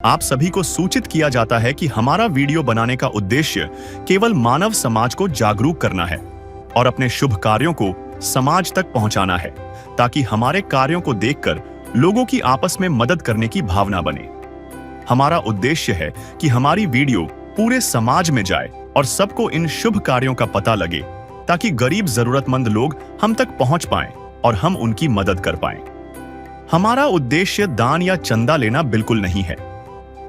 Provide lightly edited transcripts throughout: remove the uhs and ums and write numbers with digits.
आप सभी को सूचित किया जाता है कि हमारा वीडियो बनाने का उद्देश्य केवल मानव समाज को जागरूक करना है और अपने शुभ कार्यों को समाज तक पहुंचाना है, ताकि हमारे कार्यों को देखकर लोगों की आपस में मदद करने की भावना बने। हमारा उद्देश्य है कि हमारी वीडियो पूरे समाज में जाए और सबको इन शुभ कार्यों का पता लगे, ताकि गरीब जरूरतमंद लोग हम तक पहुंच पाएं और हम उनकी मदद कर पाएं। हमारा उद्देश्य दान या चंदा लेना बिल्कुल नहीं है।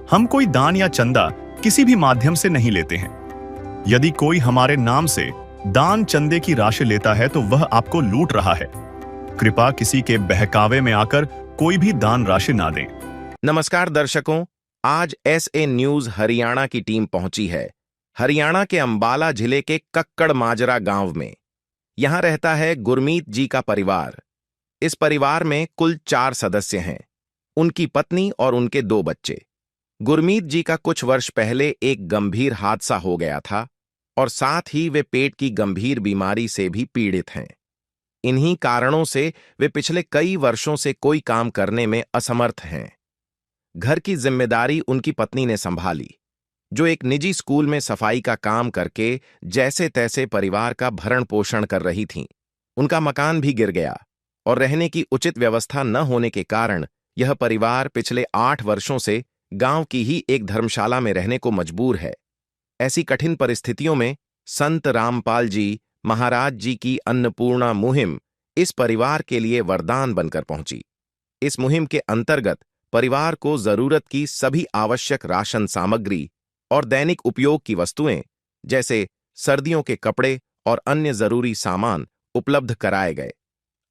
हम कोई दान या चंदा किसी भी माध्यम से नहीं लेते हैं। यदि कोई हमारे नाम से दान चंदे की राशि लेता है तो वह आपको लूट रहा है। कृपया किसी के बहकावे में आकर कोई भी दान राशि ना दें। नमस्कार दर्शकों, आज SA न्यूज हरियाणा की टीम पहुंची है हरियाणा के अंबाला जिले के कक्कड़ माजरा गांव में। यहां रहता है गुरमीत जी का परिवार। इस परिवार में कुल 4 सदस्य हैं, उनकी पत्नी और उनके 2 बच्चे। गुरमीत जी का कुछ वर्ष पहले एक गंभीर हादसा हो गया था और साथ ही वे पेट की गंभीर बीमारी से भी पीड़ित हैं। इन्हीं कारणों से वे पिछले कई वर्षों से कोई काम करने में असमर्थ हैं। घर की जिम्मेदारी उनकी पत्नी ने संभाली, जो एक निजी स्कूल में सफाई का काम करके जैसे तैसे परिवार का भरण पोषण कर रही थीं। उनका मकान भी गिर गया और रहने की उचित व्यवस्था न होने के कारण यह परिवार पिछले 8 वर्षों से गांव की ही एक धर्मशाला में रहने को मजबूर है। ऐसी कठिन परिस्थितियों में संत रामपाल जी महाराज जी की अन्नपूर्णा मुहिम इस परिवार के लिए वरदान बनकर पहुंची। इस मुहिम के अंतर्गत परिवार को जरूरत की सभी आवश्यक राशन सामग्री और दैनिक उपयोग की वस्तुएं जैसे सर्दियों के कपड़े और अन्य जरूरी सामान उपलब्ध कराए गए।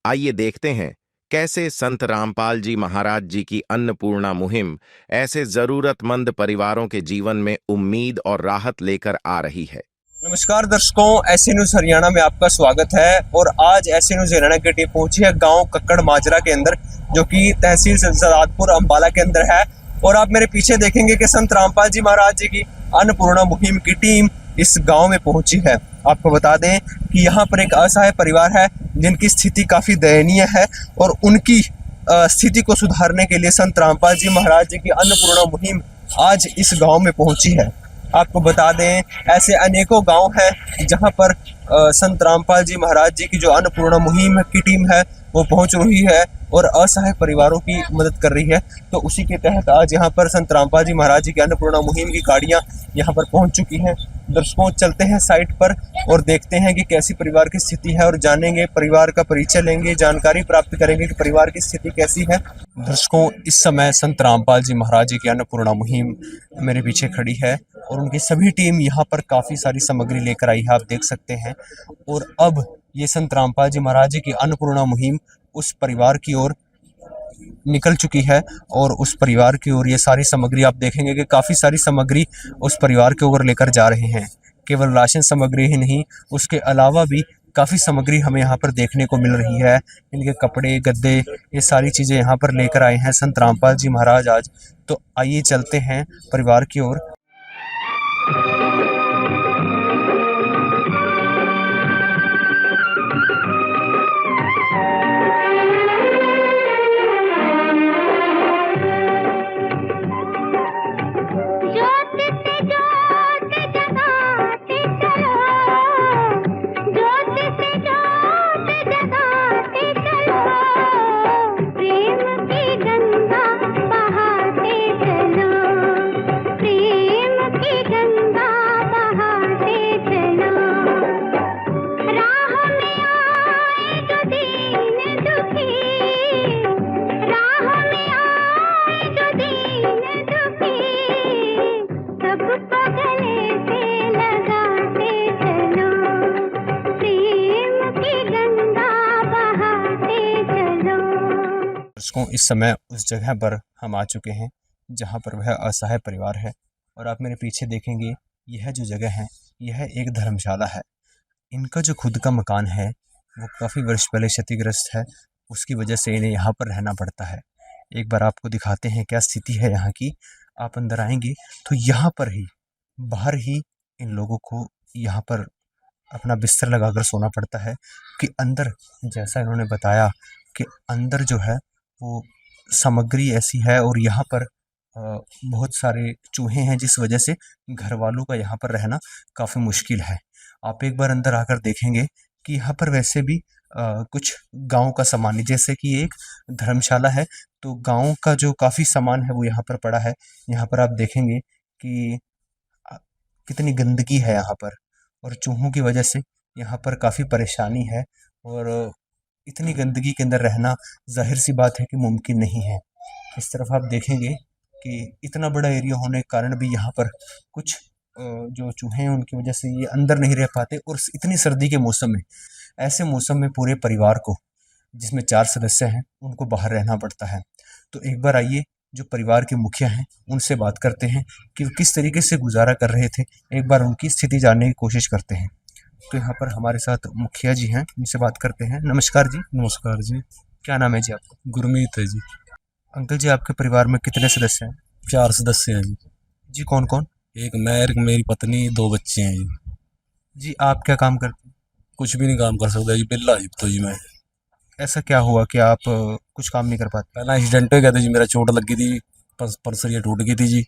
आइए देखते हैं कैसे संत रामपाल जी महाराज जी की अन्नपूर्णा मुहिम ऐसे जरूरतमंद परिवारों के जीवन में उम्मीद और राहत लेकर आ रही है। नमस्कार दर्शकों, SA न्यूज हरियाणा में आपका स्वागत है। और आज SA न्यूज हरियाणा की टीम पहुंची है गांव कक्कड़ माजरा के अंदर, जो कि तहसील सदातपुर अंबाला के अंदर है। और आप मेरे पीछे देखेंगे कि संत रामपाल जी महाराज जी की अन्नपूर्णा मुहिम की टीम इस गांव में पहुंची है। आपको बता दें कि यहाँ पर एक असहाय परिवार है जिनकी स्थिति काफी दयनीय है, और उनकी स्थिति को सुधारने के लिए संत रामपाल जी महाराज जी की अन्नपूर्णा मुहिम आज इस गांव में पहुंची है। आपको बता दें, ऐसे अनेकों गांव हैं जहां पर संत रामपाल जी महाराज जी की जो अन्नपूर्णा मुहिम की टीम है वो पहुंच रही है और असहाय परिवारों की मदद कर रही है। तो उसी के तहत आज यहाँ पर संत रामपाल जी महाराज जी की अन्नपूर्णा मुहिम की गाड़ियां यहाँ पर पहुंच चुकी हैं। दर्शकों, चलते हैं साइट पर और देखते हैं कि कैसी परिवार की स्थिति है, और जानेंगे, परिवार का परिचय लेंगे, जानकारी प्राप्त करेंगे कि परिवार की स्थिति कैसी है। दर्शकों, इस समय संत रामपाल जी महाराज जी की अन्नपूर्णा मुहिम मेरे पीछे खड़ी है और उनकी सभी टीम यहाँ पर काफ़ी सारी सामग्री लेकर आई है, आप देख सकते हैं। और अब ये संत रामपाल जी महाराज जी की अन्नपूर्णा मुहिम उस परिवार की ओर निकल चुकी है, और उस परिवार की ओर ये सारी सामग्री आप देखेंगे कि काफ़ी सारी सामग्री उस परिवार के ओर लेकर जा रहे हैं। केवल राशन सामग्री ही नहीं, उसके अलावा भी काफ़ी सामग्री हमें यहाँ पर देखने को मिल रही है। इनके कपड़े, गद्दे, ये सारी चीज़ें यहाँ पर लेकर आए हैं संत रामपाल जी महाराज आज। तो आइए चलते हैं परिवार की ओर। इस समय उस जगह पर हम आ चुके हैं जहां पर वह असहाय परिवार है, और आप मेरे पीछे देखेंगे, यह जो जगह है यह एक धर्मशाला है। इनका जो खुद का मकान है वो काफ़ी वर्ष पहले क्षतिग्रस्त है, उसकी वजह से इन्हें यहाँ पर रहना पड़ता है। एक बार आपको दिखाते हैं क्या स्थिति है यहाँ की। आप अंदर आएंगे तो यहाँ पर ही, बाहर ही इन लोगों को यहाँ पर अपना बिस्तर लगाकर सोना पड़ता है। कि अंदर, जैसा इन्होंने बताया कि अंदर जो है वो सामग्री ऐसी है, और यहाँ पर बहुत सारे चूहे हैं जिस वजह से घर वालों का यहाँ पर रहना काफ़ी मुश्किल है। आप एक बार अंदर आकर देखेंगे कि यहाँ पर वैसे भी कुछ गाँव का सामान है, जैसे कि एक धर्मशाला है, तो गाँव का जो काफ़ी सामान है वो यहाँ पर पड़ा है। यहाँ पर आप देखेंगे कि अ, कितनी गंदगी है यहाँ पर, और चूहों की वजह से यहाँ पर काफ़ी परेशानी है, और इतनी गंदगी के अंदर रहना ज़ाहिर-सी बात है कि मुमकिन नहीं है। इस तरफ आप देखेंगे कि इतना बड़ा एरिया होने के कारण भी यहाँ पर कुछ जो चूहे हैं उनकी वजह से ये अंदर नहीं रह पाते, और इतनी सर्दी के मौसम में, ऐसे मौसम में पूरे परिवार को, जिसमें 4 सदस्य हैं, उनको बाहर रहना पड़ता है। तो एक बार आइए जो परिवार के मुखिया हैं उनसे बात करते हैं कि वो किस तरीके से गुजारा कर रहे थे, एक बार उनकी स्थिति जानने की कोशिश करते हैं। तो यहाँ पर हमारे साथ मुखिया जी हैं, उनसे बात करते हैं। नमस्कार जी। नमस्कार जी। क्या नाम है जी आपका? गुरमीत है जी। अंकल जी, आपके परिवार में कितने सदस्य हैं? 4 सदस्य हैं जी। जी, कौन-कौन? एक मैं, एक मेरी पत्नी, 2 बच्चे हैं जी। जी, आप क्या काम करते हैं? कुछ भी नहीं काम कर सकता जी, बेल्ला जी तो जी मैं। ऐसा क्या हुआ कि आप कुछ काम नहीं कर पाते? पहला एक्सीडेंट हो गया था जी, मेरा चोट लग गई थी, पसलियाँ टूट गई थी जी।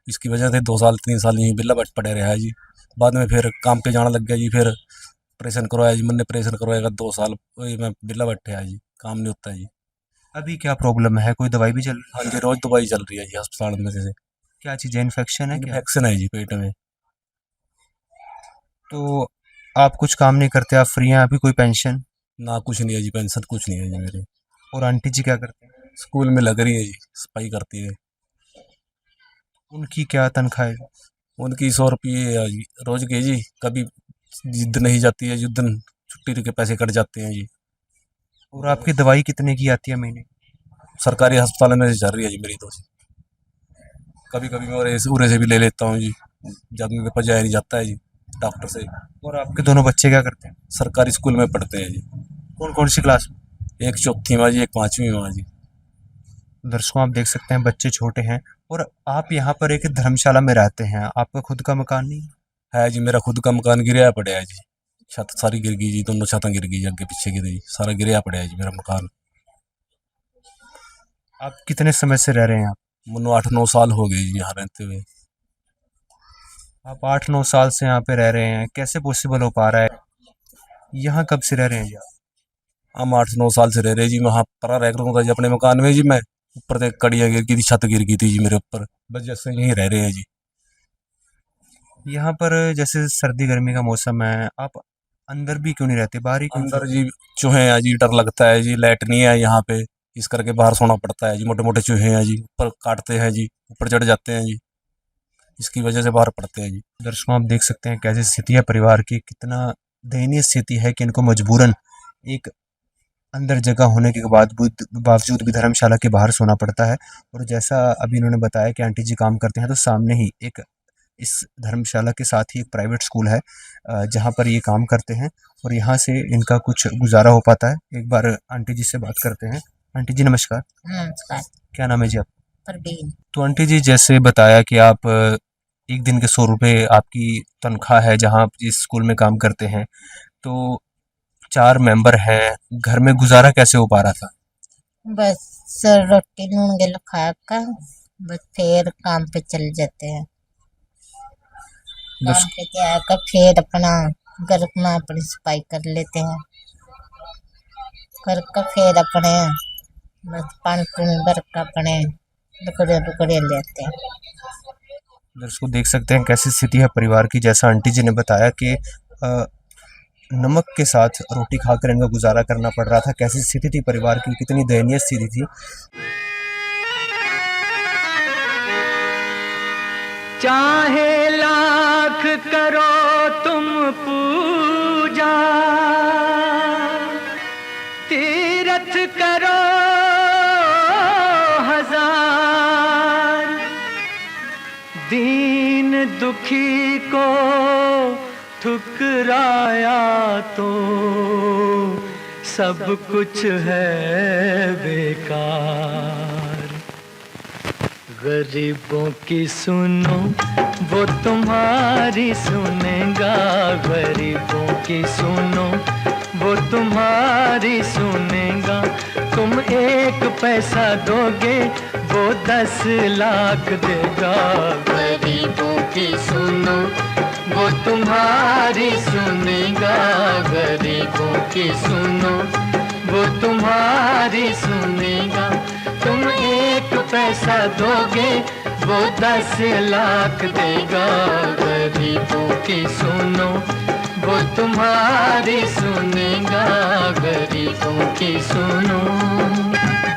इसकी वजह से 2 साल 3 साल यहीं बेल्ला बैठ पड़े रहा है जी। बाद में फिर काम पे जाना लग गया जी, फिर ऑपरेशन करवाया जी, मैंने ऑपरेशन करवाया 2 साल वही मैं बेल्ला बैठे है जी, काम नहीं होता जी। अभी क्या प्रॉब्लम है? कोई दवाई भी चल रही है? हाँ जी, रोज़ दवाई चल रही है जी अस्पताल में से। क्या चीज़ है, इन्फेक्शन है क्या? इन्फेक्शन है जी पेट में। तो आप कुछ काम नहीं करते, आप फ्री हैं, अभी कोई पेंशन? ना कुछ नहीं है जी, पेंशन कुछ नहीं है जी मेरे। और आंटी जी क्या करते हैं? स्कूल में लग रही है जी, सफाई करती है। उनकी क्या तनख्वाह है? उनकी 100 रुपये रोज के जी। कभी जिद नहीं जाती है, जिस दिन छुट्टी के पैसे कट जाते हैं जी। और आपकी दवाई कितने की आती है महीने? सरकारी अस्पताल में से चल रही है जी मेरी तो जी। कभी कभी मैं उरे से भी ले लेता हूँ जी, जब मेरे पास जाया नहीं जाता है जी डॉक्टर से। और आपके दोनों बच्चे क्या करते हैं? सरकारी स्कूल में पढ़ते हैं जी। कौन-कौन सी क्लास में? एक 4वीं माँ जी, एक 5वीं माँ जी। दर्शकों, आप देख सकते हैं बच्चे छोटे हैं, और आप यहाँ पर एक धर्मशाला में रहते हैं। आपका खुद का मकान नहीं है? है जी, मेरा खुद का मकान गिराया पड़ा है जी। छत सारी गिर गई जी, दोनों छतें गिर गई, आगे पीछे गिर गई, सारा गिराया पड़ा है जी मेरा मकान। आप कितने समय से रह रहे हैं यहाँ? मनो 8-9 साल हो गए जी यहाँ रहते हुए। आप 8-9 साल से यहाँ पे रह रहे हैं, कैसे पॉसिबल हो पा रहा है? यहाँ कब से रह रहे हैं जी आप? हम 8-9 साल से रह रहे जी, वहाँ पर रह रहा था जी अपने मकान में जी। मैं ऊपर से कड़ियाँ गिर गई थी, छत गिर गई थी जी मेरे ऊपर, बस जैसे यहीं रह रहे हैं जी। यहाँ पर जैसे सर्दी गर्मी का मौसम है, आप अंदर भी क्यों नहीं रहते, बाहर ही क्यों अंदर जी चूहे हैं जी, डर लगता है जी, लाइट नहीं है यहाँ पे, इस करके बाहर सोना पड़ता है जी। मोटे मोटे चूहे हैं जी, ऊपर काटते हैं जी, ऊपर चढ़ जाते हैं जी, इसकी वजह से बाहर पड़ते हैं जी। दर्शकों, आप देख सकते हैं कैसी स्थिति है परिवार की, कितना दयनीय स्थिति है कि इनको मजबूरन एक अंदर जगह होने के बावजूद भी धर्मशाला के बाहर सोना पड़ता है। और जैसा अभी इन्होंने बताया कि आंटी जी काम करते हैं, तो सामने ही एक, इस धर्मशाला के साथ ही एक प्राइवेट स्कूल है जहाँ पर ये काम करते हैं, और यहाँ से इनका कुछ गुजारा हो पाता है। एक बार आंटी जी से बात करते हैं। आंटी जी नमस्कार। नमस्कार। क्या नाम है जी आप? परवीन। तो आंटी जी, जैसे बताया कि आप एक दिन के 100 रुपये आपकी तनख्वाह है जहाँ आप जिस स्कूल में काम करते हैं, तो 4 मेंबर हैं, घर में गुजारा कैसे हो पा रहा था? बस रोटी नून गिल खा का बस फिर काम पे चल जाते हैं। काम पे जाकर फिर अपना घर में अपनी सफाई कर लेते हैं, करके फिर अपने बस पानी पूनी भर का अपने टुकड़े लेते हैं। दर्शकों, देख सकते हैं कैसी स्थिति है परिवार की। जैसा आंटी जी ने बताया कि नमक के साथ रोटी खाकर इनका गुजारा करना पड़ रहा था। कैसी स्थिति थी परिवार की, कितनी दयनीय स्थिति थी। चाहे लाख करो तुम पूजा, तीरथ करो हजार, दीन दुखी को ठुकराया तो सब कुछ है बेकार। गरीबों की सुनो वो तुम्हारी सुनेगा, गरीबों की सुनो वो तुम्हारी सुनेगा। तुम 1 पैसा दोगे वो 10 लाख देगा। गरीबों की सुनो वो तुम्हारी सुनेगा। गरीबों की सुनो वो तुम्हारी सुनेगा। तुम 1 पैसा दोगे वो 10 लाख देगा। गरीबों की सुनो वो तुम्हारी सुनेगा। गरीबों की सुनो।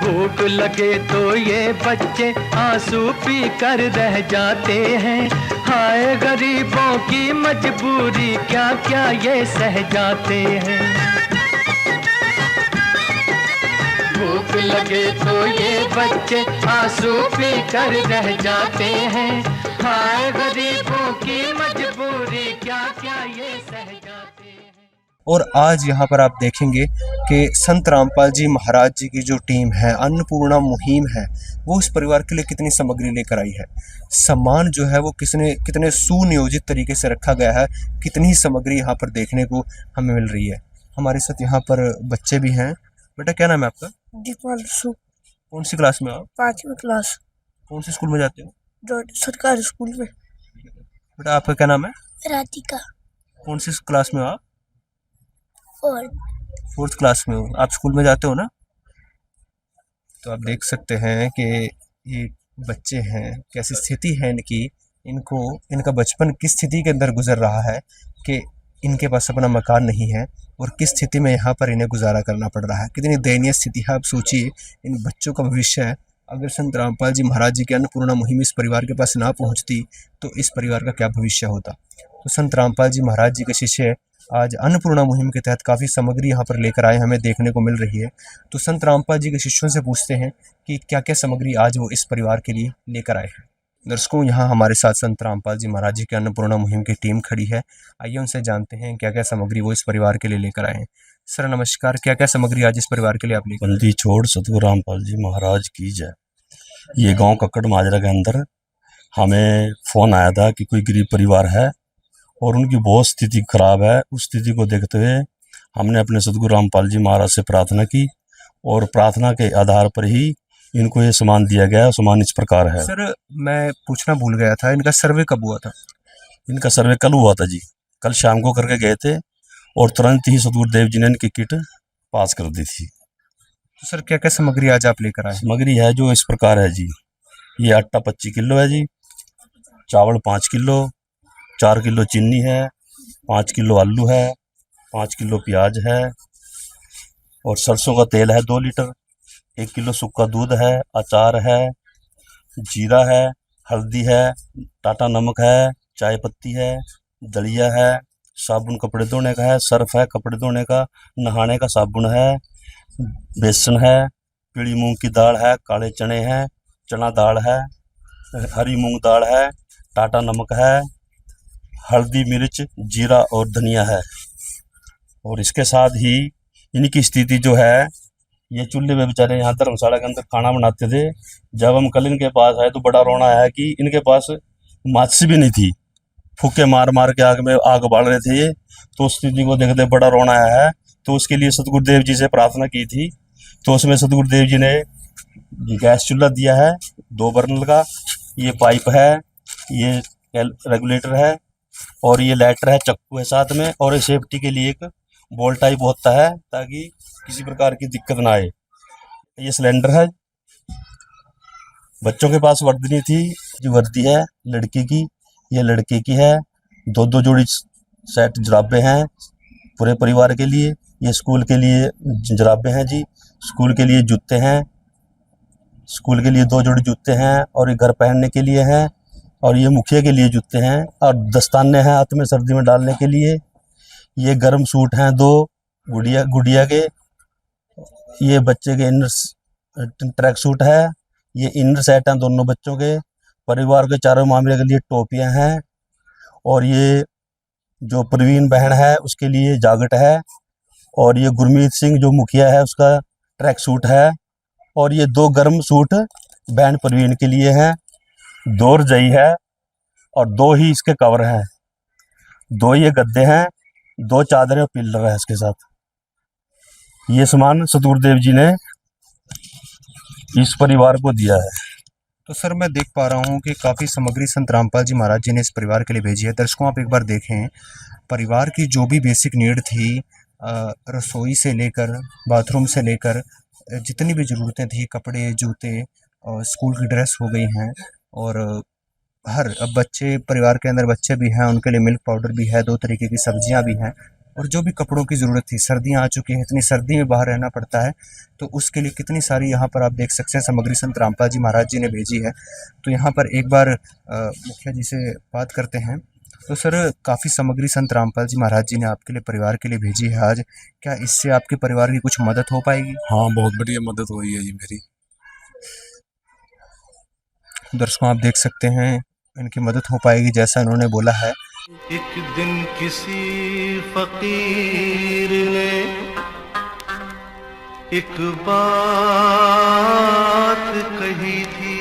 भूख लगे तो ये बच्चे आंसू पी कर रह जाते हैं। हाय गरीबों की मजबूरी क्या क्या ये सह जाते हैं। भूख लगे तो ये बच्चे आंसू पी कर रह जाते हैं। हाय गरीबों की मजबूरी क्या क्या ये सह जाते हैं। और आज यहाँ पर आप देखेंगे कि संत रामपाल जी महाराज जी की जो टीम है, अन्नपूर्णा मुहिम है, वो इस परिवार के लिए कितनी सामग्री लेकर आई है। सामान जो है वो कितने सुनियोजित तरीके से रखा गया है, कितनी सामग्री यहाँ पर देखने को हमें मिल रही है। हमारे साथ यहाँ पर बच्चे भी हैं। बेटा क्या नाम है आपका? दीपांशु। कौन सी क्लास में हो आप? 5वीं क्लास। कौन से स्कूल में जाते हो? जो सरकारी स्कूल में। बेटा आपका क्या नाम है? राधिका। कौन सी क्लास में हो आप? और 4th क्लास में हो। आप स्कूल में जाते हो ना? तो आप देख सकते हैं कि ये बच्चे हैं, कैसी स्थिति है इनकी। इनका बचपन किस स्थिति के अंदर गुजर रहा है कि इनके पास अपना मकान नहीं है और किस स्थिति में यहाँ पर इन्हें गुजारा करना पड़ रहा है। कितनी दयनीय स्थिति है। आप सोचिए इन बच्चों का भविष्य है। अगर संत रामपाल जी महाराज जी की अन्नपूर्णा मुहिम इस परिवार के पास ना पहुँचती तो इस परिवार का क्या भविष्य होता। तो संत रामपाल जी महाराज जी के शिष्य आज अन्नपूर्णा मुहिम के तहत काफ़ी सामग्री यहाँ पर लेकर आए, हमें देखने को मिल रही है। तो संत रामपाल जी के शिष्यों से पूछते हैं कि क्या क्या सामग्री आज वो इस परिवार के लिए लेकर आए हैं। दर्शकों, यहाँ हमारे साथ संत रामपाल जी महाराज जी की अन्नपूर्णा मुहिम की टीम खड़ी है। आइए उनसे जानते हैं क्या क्या सामग्री वो इस परिवार के लिए लेकर आए हैं। सर नमस्कार, क्या क्या सामग्री आज इस परिवार के लिए आप लेकर? बंदी छोड़ सतगुरु रामपाल जी महाराज की जय। ये गांव कक्कड़ माजरा के अंदर हमें फ़ोन आया था कि कोई गरीब परिवार है और उनकी बहुत स्थिति खराब है। उस स्थिति को देखते हुए हमने अपने सतगुरु रामपाल जी महाराज से प्रार्थना की और प्रार्थना के आधार पर ही इनको ये सामान दिया गया। सामान इस प्रकार है। सर मैं पूछना भूल गया था, इनका सर्वे कब हुआ था? इनका सर्वे कल हुआ था जी। कल शाम को करके गए थे और तुरंत ही सतगुरुदेव जी ने इनकी किट पास कर दी थी। तो सर क्या क्या सामग्री आज आप लेकर आए? सामग्री है जो इस प्रकार है जी। ये आटा 25 किलो है जी, चावल 5 किलो, 4 किलो चीनी है, 5 किलो आलू है, 5 किलो प्याज है और सरसों का तेल है 2 लीटर, 1 किलो सूखा दूध है, अचार है, जीरा है, हल्दी है, टाटा नमक है, चाय पत्ती है, दलिया है, साबुन कपड़े धोने का है, सर्फ है कपड़े धोने का, नहाने का साबुन है, बेसन है, पीली मूंग की दाल है, काले चने हैं, चना दाल है, हरी मूंग दाल है, टाटा नमक है, हल्दी मिर्च जीरा और धनिया है। और इसके साथ ही इनकी स्थिति जो है, ये चूल्हे में बेचारे यहाँ धर्मशाला के अंदर खाना बनाते थे। जब हम कल इनके पास आए तो बड़ा रोना आया कि इनके पास माचिस भी नहीं थी, फूके मार मार के आग में आग बाल रहे थे ये। तो उस स्थिति को देखते बड़ा रोना आया है। तो उसके लिए सतगुरुदेव जी से प्रार्थना की थी। तो उसमें सतगुरुदेव जी ने गैस चूल्हा दिया है 2 बर्नल का, ये पाइप है, ये रेगुलेटर है और ये लाइटर है, चक्कू है साथ में, और ये सेफ्टी के लिए एक बॉल टाइप होता है ताकि किसी प्रकार की दिक्कत ना आए। ये सिलेंडर है। बच्चों के पास वर्दी नहीं थी, जो वर्दी है लड़की की, ये लड़के की है। 2-2 जोड़ी सेट जुराबे हैं पूरे परिवार के लिए। ये स्कूल के लिए जुराबे हैं जी, स्कूल के लिए जूते हैं, स्कूल के लिए 2 जोड़ी जूते हैं और ये घर पहनने के लिए हैं, और ये मुखिया के लिए जूते हैं, और दस्ताने हैं हाथ में सर्दी में डालने के लिए। ये गर्म सूट हैं 2 गुड़िया के। ये बच्चे के इनर ट्रैक सूट है। ये इनर सेट हैं दोनों बच्चों के। परिवार के चारों मामले के लिए टोपियां हैं, और ये जो प्रवीण बहन है उसके लिए जैकेट है, और ये गुरमीत सिंह जो मुखिया है उसका ट्रैक सूट है, और ये 2 गर्म सूट बहन प्रवीण के लिए हैं। 2 रजाई है और 2 ही इसके कवर हैं, 2 ये गद्दे हैं, 2 चादरें और पिल्लर है इसके साथ। ये सामान सतगुरुदेव जी ने इस परिवार को दिया है। तो सर मैं देख पा रहा हूँ कि काफ़ी सामग्री संत रामपाल जी महाराज जी ने इस परिवार के लिए भेजी है। दर्शकों आप एक बार देखें, परिवार की जो भी बेसिक नीड थी, रसोई से लेकर बाथरूम से लेकर जितनी भी ज़रूरतें थी, कपड़े जूते और स्कूल की ड्रेस हो गई हैं, और अब बच्चे परिवार के अंदर बच्चे भी हैं, उनके लिए मिल्क पाउडर भी है, 2 तरीके की सब्जियां भी हैं, और जो भी कपड़ों की ज़रूरत थी, सर्दियां आ चुकी हैं, इतनी सर्दी में बाहर रहना पड़ता है, तो उसके लिए कितनी सारी यहाँ पर आप देख सकते हैं सामग्री संत रामपाल जी महाराज जी ने भेजी है। तो यहाँ पर एक बार मुखिया जी से बात करते हैं। तो सर काफ़ी सामग्री संत रामपाल जी महाराज जी ने आपके लिए परिवार के लिए भेजी है आज, क्या इससे आपके परिवार की कुछ मदद हो पाएगी? हाँ, बहुत बढ़िया मदद हुई है जी मेरी। दर्शकों आप देख सकते हैं इनकी मदद हो पाएगी जैसा इन्होंने बोला है। एक दिन किसी फकीर ने एक बात कही थी,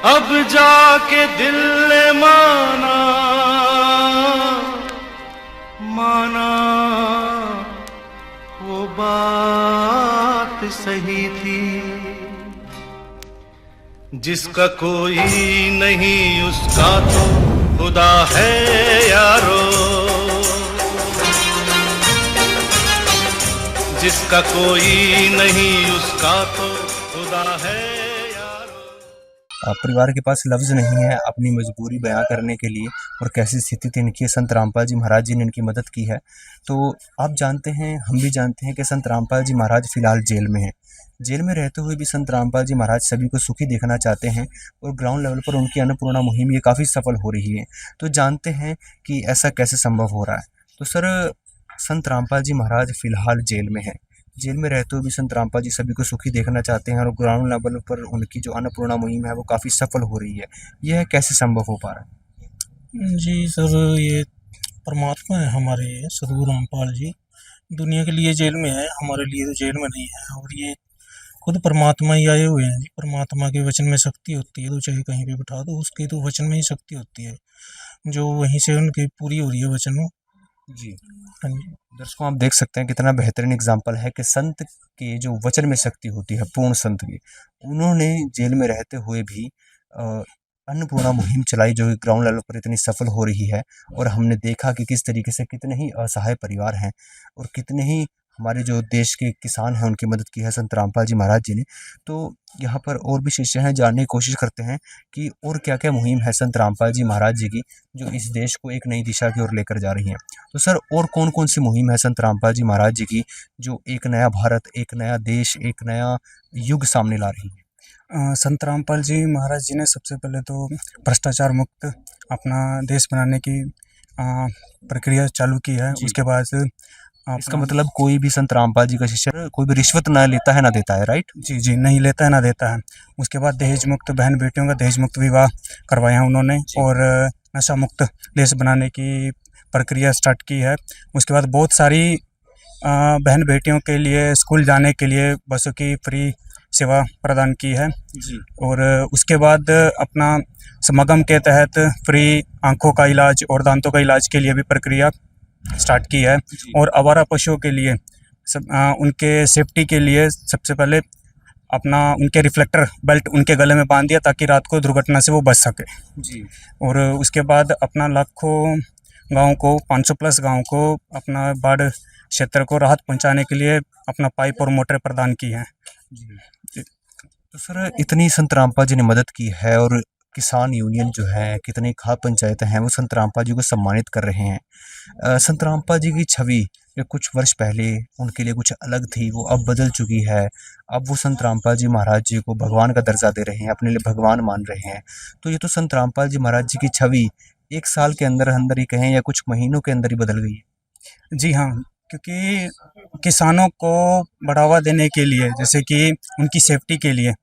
अब जाके दिल ने माना वो बात सही थी। जिसका कोई नहीं उसका तो खुदा है यारो, जिसका कोई नहीं उसका तो खुदा है यारो। परिवार के पास लफ्ज़ नहीं है अपनी मजबूरी बयां करने के लिए, और कैसी स्थिति थी इनकी, संत रामपाल जी महाराज जी ने इनकी मदद की है। तो आप जानते हैं, हम भी जानते हैं कि संत रामपाल जी महाराज फ़िलहाल जेल में हैं। जेल में रहते हुए भी संत रामपाल जी महाराज सभी को सुखी देखना चाहते हैं, और ग्राउंड लेवल पर उनकी अन्नपूर्णा मुहिम ये काफ़ी सफल हो रही है। तो जानते हैं कि ऐसा कैसे संभव हो रहा है। तो सर संत रामपाल जी महाराज फ़िलहाल जेल में हैं। जेल में रहते हुए भी संत रामपाल जी सभी को सुखी देखना चाहते हैं, और ग्राउंड लेवल पर उनकी जो अन्नपूर्णा मुहिम है वो काफ़ी सफल हो रही है। यह कैसे संभव हो पा रहा है? जी सर, ये परमात्मा है हमारे, ये सदगुरु रामपाल जी दुनिया के लिए जेल में है, हमारे लिए तो जेल में नहीं है। और ये खुद परमात्मा ही आए हुए हैं जी। परमात्मा के वचन में शक्ति होती है, तो चाहे कहीं पे बिठा दो, उसके तो वचन में ही शक्ति होती है, जो वहीं से उनकी पूरी हो रही है वचन में। जी हाँ जी। दर्शकों आप देख सकते हैं कितना बेहतरीन एग्जाम्पल है कि संत के जो वचन में शक्ति होती है, पूर्ण संत की, उन्होंने जेल में रहते हुए भी अन्नपूर्णा मुहिम चलाई, जो ग्राउंड लेवल पर इतनी सफल हो रही है। और हमने देखा कि किस तरीके से कितने ही असहाय परिवार हैं, और कितने ही हमारे जो देश के किसान हैं उनकी मदद की है संत रामपाल जी महाराज जी ने। तो यहाँ पर और भी शिष्य हैं, जानने की कोशिश करते हैं कि और क्या क्या मुहिम है संत रामपाल जी महाराज जी की, जो इस देश को एक नई दिशा की ओर लेकर जा रही हैं। तो सर और कौन कौन सी मुहिम है संत रामपाल जी महाराज जी की, जो एक नया भारत, एक नया देश, एक नया युग सामने ला रही है? संत रामपाल जी महाराज जी ने सबसे पहले तो भ्रष्टाचार मुक्त अपना देश बनाने की प्रक्रिया चालू की है। उसके बाद इसका मतलब कोई भी संत रामपाल जी का शिष्य कोई भी रिश्वत ना लेता है ना देता है, राइट? जी जी, नहीं लेता है ना देता है। उसके बाद दहेज मुक्त बहन बेटियों का दहेज मुक्त विवाह करवाया उन्होंने, और नशा मुक्त देश बनाने की प्रक्रिया स्टार्ट की है। उसके बाद बहुत सारी बहन बेटियों के लिए स्कूल जाने के लिए बसों की फ्री सेवा प्रदान की है। जी। और उसके बाद अपना समागम के तहत फ्री आंखों का इलाज और दांतों का इलाज के लिए भी प्रक्रिया स्टार्ट की है। और आवारा पशुओं के लिए उनके सेफ्टी के लिए सबसे पहले अपना उनके रिफ्लेक्टर बेल्ट उनके गले में बांध दिया, ताकि रात को दुर्घटना से वो बच सके। जी। और उसके बाद अपना लाखों गाँव को, 500 प्लस गाँव को अपना बाढ़ क्षेत्र को राहत पहुंचाने के लिए अपना पाइप और मोटर प्रदान की हैं। तो सर इतनी संत रामपाल जी ने मदद की है, और किसान यूनियन जो है, कितनी खाप पंचायतें हैं, वो संत रामपाल जी को सम्मानित कर रहे हैं। संत रामपाल जी की छवि जो कुछ वर्ष पहले उनके लिए कुछ अलग थी, वो अब बदल चुकी है। अब वो संत रामपाल जी महाराज जी को भगवान का दर्जा दे रहे हैं, अपने लिए भगवान मान रहे हैं। तो ये तो संत रामपाल जी महाराज जी की छवि 1 साल के अंदर अंदर ही कहें, या कुछ महीनों के अंदर ही बदल गई है। जी हाँ, क्योंकि किसानों को बढ़ावा देने के लिए, जैसे कि उनकी सेफ्टी के लिए,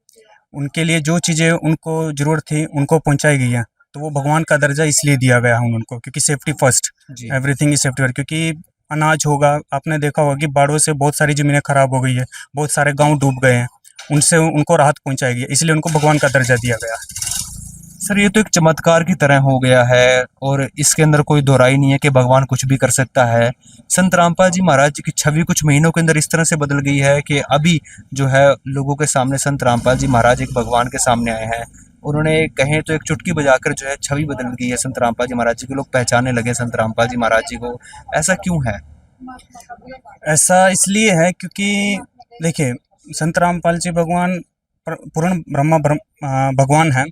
उनके लिए जो चीज़ें उनको ज़रूरत थी उनको पहुंचाई गई हैं। तो वो भगवान का दर्जा इसलिए दिया गया है उनको, क्योंकि safety first, everything is safety first. क्योंकि अनाज होगा, आपने देखा होगा कि बाढ़ों से बहुत सारी ज़मीनें खराब हो गई है, बहुत सारे गांव डूब गए हैं, उनसे उनको राहत पहुंचाई गई है, इसलिए उनको भगवान का दर्जा दिया गया। सर ये तो एक चमत्कार की तरह हो गया है और इसके अंदर कोई दोहराई नहीं है कि भगवान कुछ भी कर सकता है। संत रामपाल जी महाराज जी की छवि कुछ महीनों के अंदर इस तरह से बदल गई है कि अभी जो है लोगों के सामने संत रामपाल जी महाराज एक भगवान के सामने आए हैं। उन्होंने कहें तो एक चुटकी बजाकर जो है छवि बदल गई है संत रामपाल जी महाराज जी के, लोग पहचानने लगे संत रामपाल जी महाराज जी को। ऐसा क्यों है? ऐसा इसलिए है क्योंकि देखिए, संत रामपाल जी भगवान पूर्ण भगवान हैं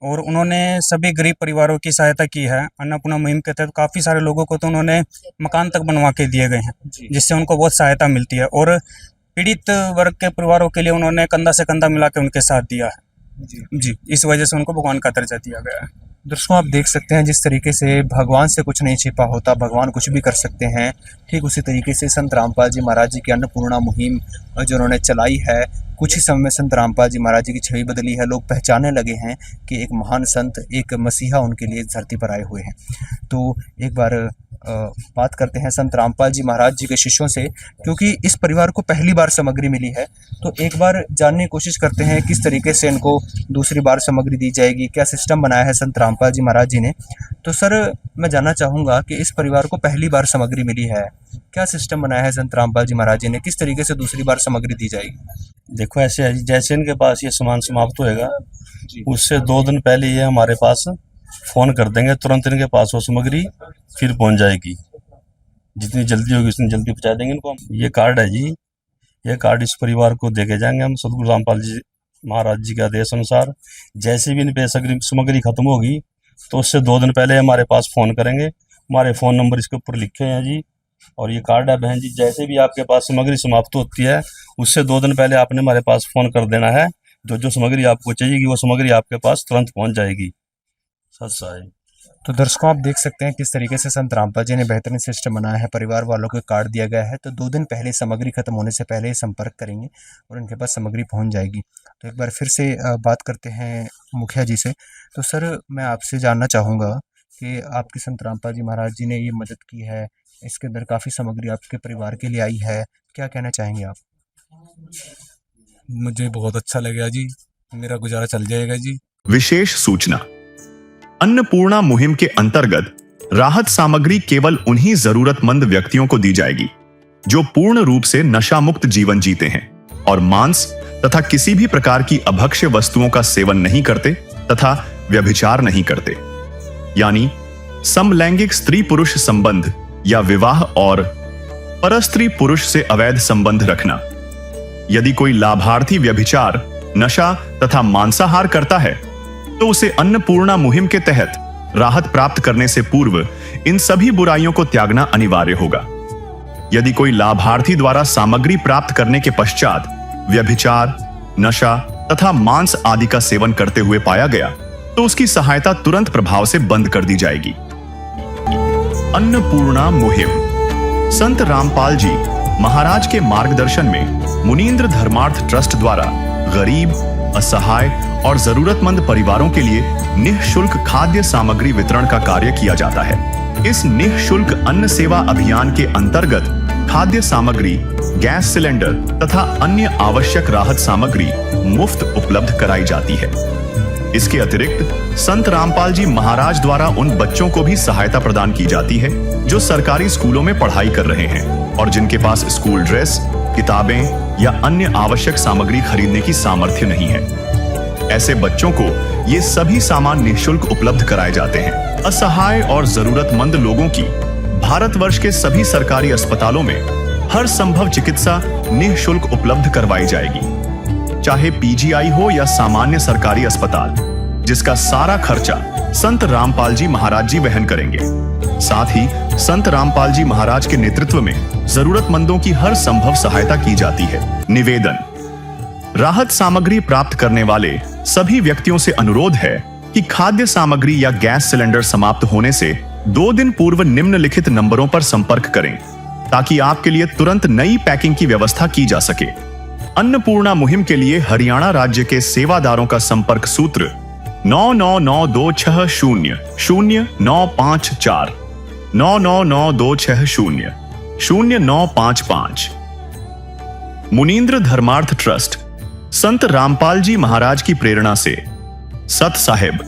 और उन्होंने सभी गरीब परिवारों की सहायता की है। अन्नपूर्णा मुहिम के तहत काफ़ी सारे लोगों को तो उन्होंने मकान तक बनवा के दिए गए हैं, जिससे उनको बहुत सहायता मिलती है। और पीड़ित वर्ग के परिवारों के लिए उन्होंने कंधा से कंधा मिला के उनके साथ दिया है जी। इस वजह से उनको भगवान का दर्जा दिया गया है। दर्शकों आप देख सकते हैं जिस तरीके से भगवान से कुछ नहीं छिपा होता, भगवान कुछ भी कर सकते हैं, ठीक उसी तरीके से संत रामपाल जी महाराज जी की अन्नपूर्णा मुहिम जो उन्होंने चलाई है, कुछ ही समय में संत रामपाल जी महाराज जी की छवि बदली है। लोग पहचानने लगे हैं कि एक महान संत, एक मसीहा उनके लिए इस धरती पर आए हुए हैं। तो एक बार बात करते हैं संत रामपाल जी महाराज जी के शिष्यों से, क्योंकि इस परिवार को पहली बार सामग्री मिली है। तो एक बार जानने की कोशिश करते हैं किस तरीके से इनको दूसरी बार सामग्री दी जाएगी, क्या सिस्टम बनाया है संत रामपाल जी महाराज जी ने। तो सर मैं जानना चाहूँगा कि इस परिवार को पहली बार सामग्री मिली है, क्या सिस्टम बनाया है संत रामपाल जी महाराज जी ने, किस तरीके से दूसरी बार सामग्री दी जाएगी? देखो ऐसे है, जैसे इनके पास ये सामान समाप्त होएगा उससे 2 दिन पहले ये हमारे पास फ़ोन कर देंगे, तुरंत इनके पास वो सामग्री फिर पहुंच जाएगी। जितनी जल्दी होगी उतनी जल्दी पहुंचा देंगे इनको। ये कार्ड है जी, ये कार्ड इस परिवार को देके जाएंगे हम सदगुरु रामपाल जी महाराज जी के आदेश अनुसार। जैसे भी इन पे सामग्री खत्म होगी तो उससे 2 दिन पहले हमारे पास फ़ोन करेंगे। हमारे फ़ोन नंबर इसके ऊपर लिखे हैं जी, और ये कार्ड है बहन जी। जैसे भी आपके पास सामग्री समाप्त होती है उससे 2 दिन पहले आपने हमारे पास फ़ोन कर देना है। जो सामग्री आपको चाहिएगी वो सामग्री आपके पास तुरंत पहुंच जाएगी। सच। तो दर्शकों आप देख सकते हैं किस तरीके से संत रामपाल जी ने बेहतरीन सिस्टम बनाया है। परिवार वालों को कार्ड दिया गया है, तो 2 दिन पहले सामग्री खत्म होने से पहले संपर्क करेंगे और उनके पास सामग्री पहुंच जाएगी। तो एक बार फिर से बात करते हैं मुखिया जी से। तो सर मैं आपसे जानना चाहूँगा कि आपके संत रामपाल जी महाराज जी ने ये मदद की है, इसके अंदर काफ़ी सामग्री आपके परिवार के लिए आई है, क्या कहना चाहेंगे आप? मुझे बहुत अच्छा लगा जी, मेरा गुजारा चल जाएगा जी। विशेष सूचना, अन्नपूर्णा मुहिम के अंतर्गत राहत सामग्री केवल उन्हीं जरूरतमंद व्यक्तियों को दी जाएगी जो पूर्ण रूप से नशा मुक्त जीवन जीते हैं और मांस तथा किसी भी प्रकार की अभक्ष्य वस्तुओं का सेवन नहीं करते तथा व्यभिचार नहीं करते, यानी समलैंगिक स्त्री पुरुष संबंध या विवाह और परस्त्री पुरुष से अवैध संबंध रखना। यदि कोई लाभार्थी व्यभिचार, नशा तथा मांसाहार करता है तो उसे अन्नपूर्णा मुहिम के तहत राहत प्राप्त करने से पूर्व इन सभी बुराइयों को त्यागना अनिवार्य होगा। यदि कोई लाभार्थी द्वारा सामग्री प्राप्त करने के पश्चात व्यभिचार, नशा तथा मांस आदि का सेवन करते हुए पाया गया तो उसकी सहायता तुरंत प्रभाव से बंद कर दी जाएगी। अन्नपूर्णा मुहिम संत रामपाल जी महाराज के मार्गदर्शन में मुनींद्र धर्मार्थ ट्रस्ट द्वारा गरीब, असहाय और जरूरतमंद परिवारों के लिए निःशुल्क खाद्य सामग्री वितरण का कार्य किया जाता है। इस निःशुल्क अन्न सेवा अभियान के अंतर्गत खाद्य सामग्री, गैस सिलेंडर तथा अन्य आवश्यक राहत सामग्री मुफ्त उपलब्ध कराई जाती है। इसके अतिरिक्त संत रामपाल जी महाराज द्वारा उन बच्चों को भी सहायता प्रदान की जाती है जो सरकारी स्कूलों में पढ़ाई कर रहे हैं और जिनके पास स्कूल ड्रेस, किताबें या अन्य आवश्यक सामग्री खरीदने की सामर्थ्य नहीं है। ऐसे बच्चों को ये सभी सामान निःशुल्क उपलब्ध कराए जाते हैं। असहाय और जरूरतमंद लोगों की भारतवर्ष के सभी सरकारी अस्पतालों में हर संभव चिकित्सा निःशुल्क उपलब्ध करवाई जाएगी, चाहे पीजीआई हो या सामान्य सरकारी अस्पताल, जिसका सारा खर्चा संत रामपाल जी महाराज जी वहन करेंगे। साथ ही संत रामपाल जी महाराज के नेतृत्व में जरूरतमंदों की हर संभव सहायता की जाती है। निवेदन, राहत सामग्री प्राप्त करने वाले सभी व्यक्तियों से अनुरोध है कि खाद्य सामग्री या गैस सिलेंडर समाप्त होने से 2 दिन पूर्व निम्नलिखित नंबरों पर संपर्क करें ताकि आपके लिए तुरंत नई पैकिंग की व्यवस्था की जा सके। अन्नपूर्णा मुहिम के लिए हरियाणा राज्य के सेवादारों का संपर्क सूत्र 9992600954 9992600955। मुनींद्र धर्मार्थ ट्रस्ट संत रामपाल जी महाराज की प्रेरणा से सत साहिब